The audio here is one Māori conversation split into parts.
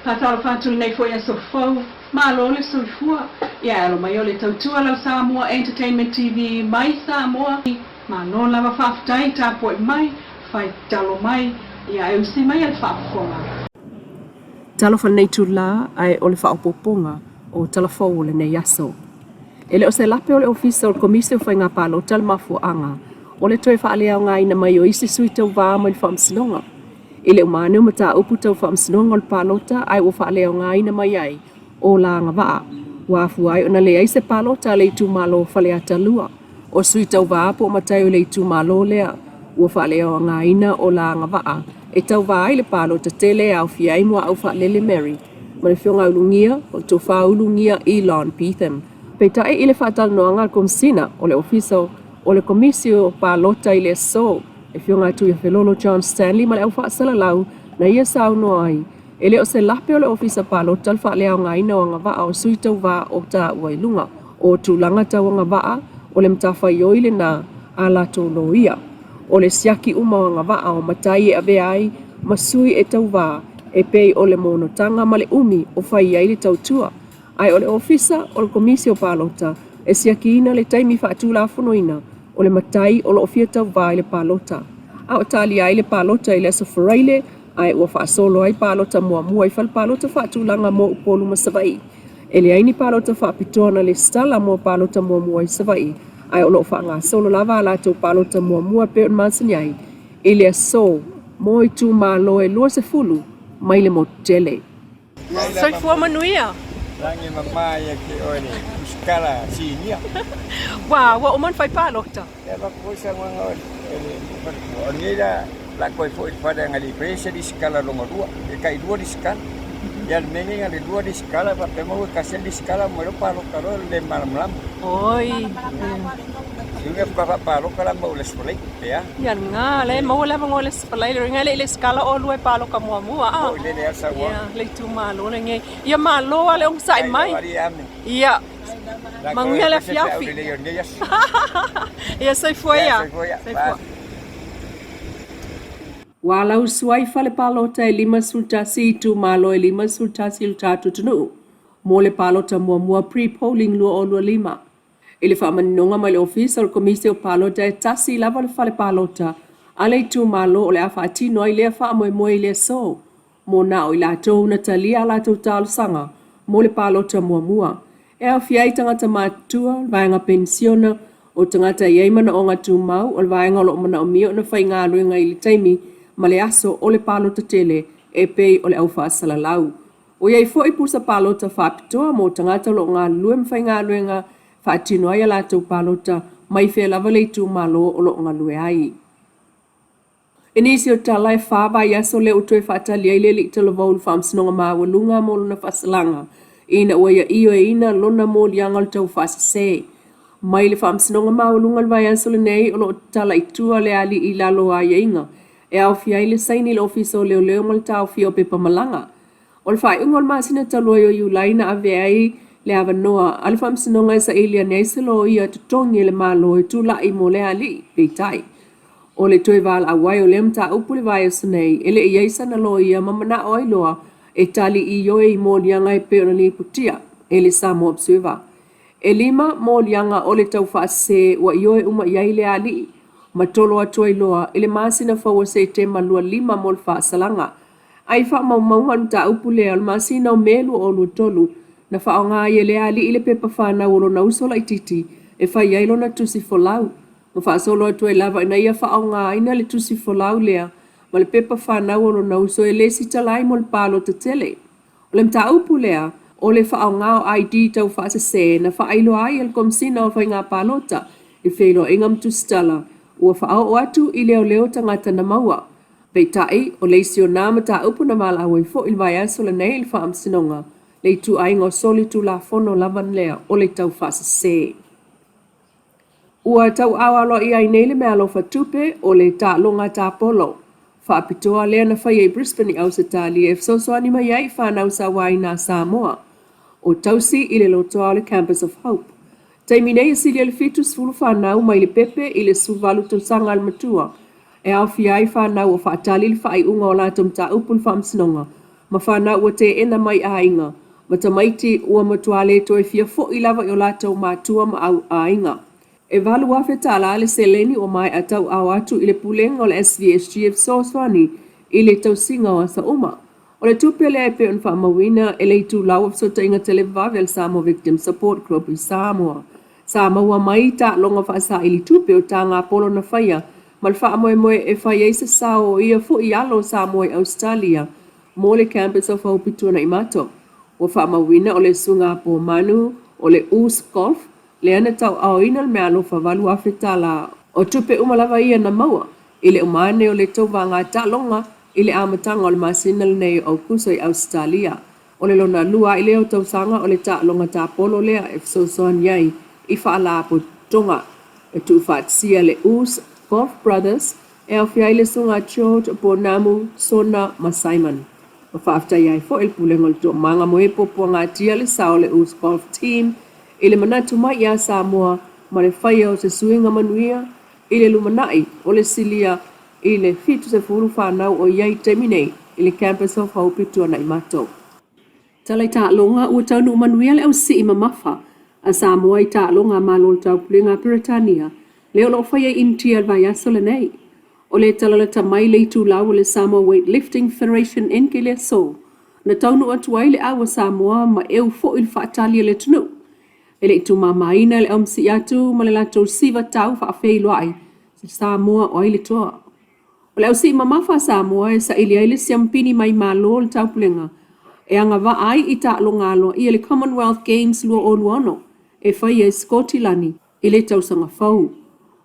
Patalo fatul nei foi a sofau, malo le soifua, ia lo mai ole tautua lau Samoa Entertainment TV mai Samoa, malo lava whaftai tapo mai, fai talo mai, ia e usi mai al whafonga. Talo whanei tula ai ole whaopoponga o talafou le nei aso. Ele o se lape ole ofisa o komisio whai ngā palo talmafu anga, ole toi whaalea o ngā ina mai o isi sui tau wā mai whamsinonga. Ele o manu mata upu tau whamsinonga o palota ai o whaalea o ngā ina mai ai o la ngawaa. Wafu ai o na lea i se palota le tu malo whalea talua. O sui tau wā po matai o le tu malo lea o whaalea o ngā ina o la ngawaa. E tau wā ai le palota tele au fiai mua au whaalele Mary. Ma le whionga ulungia o tō wha ulungia Elon Pitham. Pei tae i le whaatal noanga al komsina o le ofiso o le komisio palota i le so. E whionga tu ia whelolo John Stanley ma le au whaasala lau na ia sau no ai. E le o se lape o le ofisa palota al whaalea o ngā ina o ngā waa o sui tau wā o tā uailunga. O tūlanga tau o ngā waa o le mtawha i oile na a la tō loia. O le siaki uma o ngā waa o matai e ave ai masui e tau wā e pei o le monotanga ma le umi o whai ai le tau tua. Ai o le ofisa o le komisio palota e siaki ina le taimi whaatu la funoina o le matai o le ofia tau wā i le palota. A o tali ai le palota i le sofaraile ai ua whaasolo ai palota mua i whal palota whaatu langa mo upolu ma savai. E le aini palota whaapitoa na le stala mo palota mua i savai. Ai o lo wha ngā solo lava ala tau palota mua pe on mansani ai. E le so mo i tu malo e lua se fulu mai le motele. Soi fua manuia. Langi mamaya ke oi skala sinia. Wa o man fai palota. Ya ba ko sa mga onira la ko foi pada ngali presa di skala longo dua. E kai dua di skala. Ya mengi ngali dua di skala pa pemo kasel di skala mo palo karo le malam. Oi. Juga pa palo kala mo le spolai ya. Ya nga le mo le mo le spolai ngale le skala o lue palo ka mua. Oh le le sa wa. Ya le tu malo le nge. Ya malo ale ong sai mai. Ya. Manguia le fiafi. Ya sai foi ya. Sai foi. Walau suai fale palota e lima sultasi tu malo e lima sultasi utatu tunu. Mo le palota mua pre-polling lua o lua lima. Ele whaamanonga mai le ofisa o le komisio palota e tasi lava le fale palota. Ale tu malo o le a whaatino ai lea whaamoe i le so. Mo na o i latou na talia latou talo sanga. Mo le palota mua. E a fiai tangata mātua, vaenga pensiona o tangata iei mana o ngā tūmau o le vaenga o lo mana o mio na whai ngā ruenga i le taimi ma le aso o le palota tele e pei o le au whaasala lau. O iei fo i pusa palota whaapitoa mo tangata lo ngā luem whai ngā ruenga whaatino ai a lātou palota mai whea lava le tū malo o lo ngā lue ai. E nisi o tala e whāwa i aso le utoe whaatali ai le li tala vaulu whaamsinonga māua lunga mo luna whasalanga. Ina ua ia iyo e ina lona mo lianga le tau whaasase. Mai le whaamsinonga māua lunga le vai aso le nei o lo tala i tua le ali i lalo a inga. E au fia ile saini le ofisa o leo mal tau fia o pepa malanga. O le whai ungol maasina talo o iulaina a veai le ava noa. Ale whamsinonga e sa ilia neise lo ia tutongi le malo e tula i mo le ali peitai. O le toe val a wai o le mta upu le vai aso nei. Ele i eisa na lo ia mamana o iloa e tali i yoe i mo lianga e peo na li putia. Ele Samoa observer. E lima mo lianga o le tau whaase wa yoe uma iai le ali. Matolo atua iloa, ele masina faua se te malua lima mo le whaasalanga. Ai wha maumauhan ta upu lea, le masina o melu o lua tolu, na wha o ngā ia lea ali ile pepa whanau o lo na usola i titi, e whai ailo na tusi folau. Ma wha solo atua i lava, ina ia wha o ngā ina le tusi folau lea, ma le pepa whanau o lo na uso e le si talai mo le palo te tele. O le mta upu lea, o le wha o ngā o ID tau whaasase, na wha ailo ai el komsina o whai ngā palota, e whailo ingam tu stala, ua whaao o atu i leo tangata na maua. Pei tai o leisi o nāma tā upu na mala awai fo il vai aso le nei il whaam sinonga. Lei tu ainga o soli tu la fono lavan lea o le tau whaasa se. Ua tau awalo i ai nei le mea lo whatupe o le tā longa tā polo. Whaapitoa lea na whai e Brisbane i au se tāli e fsosoani mai ai whanau sa wai nā Samoa. O tausi i le lotoa o le Campus of Hope. Taimine sili le fitu sfulu whanau mai le pepe i le suvalu tulsanga al matua. E au fiai whanau o whaatali le whai unga o la tum ta upul whamsinonga. mawhana ua te ena mai ainga, ma tamaiti ua matuale to e fia fo I lava I o lātou mātua ma au ainga. E walu wafe tāla le seleni o mai atau au atu I le pulenga o le SVSGF Soswani I le tausinga o Samoa. O le tupele e pe on whaamawina e le itu lau afsota inga televave al Samoa Victim Support Group I Samoa. Samoa mai ta longa whaasa ili tupe o tā ngā polo na whaia, mal whaamoe moe e whaia isa sao o ia fu I alo Samoa I Australia, mo le campus o whaupitua I mato. O whaamawina o le sunga po manu, o le Us Golf, le ana tau au ina le mea lofa walu awhita la o tupe umalawa ia na maua, I le umane o le tauwa ngā ta longa, I le amatanga o le masina le nei o Aukuso I Australia. O le lona lua I leo tausanga o le ta longa ta polo lea e fsosoan iai, I whaala po tonga e tu whaatsia le Us Golf Brothers e au whiai le sunga George po Namu, Sona, ma Simon. O whaafta iai fo il pulengo le to manga moe po ngā tia le sao le Us Golf Team I le manatu mai ia Samoa ma le whaia o se suinga manuia I le lumanai o le silia I le fitu se furu whanau o iai teminei I le campus of Haupitua na imato. Talai ta longa ua taunu manuia le au si I mamafa a Samoa I ta longa malol tau pulenga Britania leo lo whaia intia vai aso le nei. O le talalata mai le tu lau le Samoa Weightlifting Federation enke le so na taunu atuai le awa Samoa ma eu fo il whaatalia le tunu. E le tu mamaina le omsi atu ma le lato siva tau whaafeilua ai se Samoa o ile toa. O le au si mamafa Samoa e sa ili aile siampini mai malo le tau pulenga e anga wa ai I ta longalo I le Commonwealth Games lua o luano e whai e Skotilani I le tausanga whau.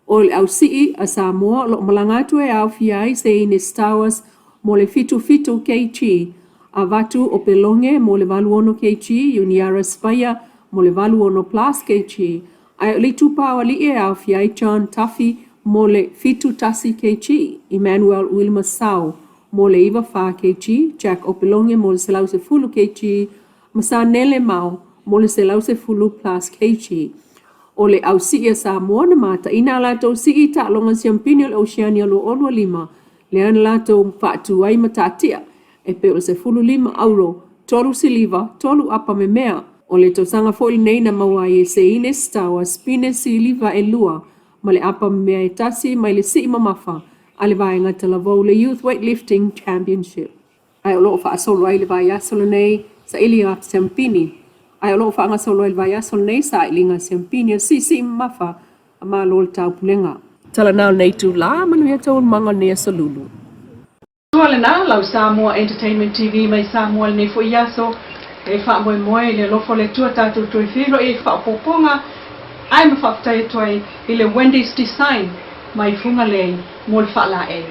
O le au si a Samoa lo malangatu e au fiai se ine stawas mo le fitu kg a vatu o pelonge mo le valuono kg Uniara Spaya mo le valuono plus kg ai le tupawa li e au fiai John Tuffy mo le fitu tasi kg Emmanuel Wilma Sau mo le iwa fa kg Jack o pelonge mo le selau se fulu kg Masanele Mau mo le selau se fulu plus kg o le au si ia Samoa na mata ina lato si I ta longa siampini o Oceania lo olua lima le ana lato whaatu ai matatia e pe o se fulu lima auro tolu siliva tolu apa me mea o le tausanga fo nei na mawai e se ine stawa spine siliva e lua ma le apa me mea e tasi mai le si mamafa a le vaenga talavou le Youth Weightlifting Championship. Ai o loo wha asolo ai le vai asolo nei sa ili a siampini ai o loo whaanga solo il vai asol nei sa ilinga siampini si mafa a maa lol tau pulenga. Tala nao nei tu la manu ia tau manga nea salulu. Tuale na lau Samoa Entertainment TV mai Samoa le nefo iaso e wha moe le lofo le tua tātou tui whiro e wha poponga ai ma whaftai tuai I le Wendy's Design mai funga lei mo le wha la e.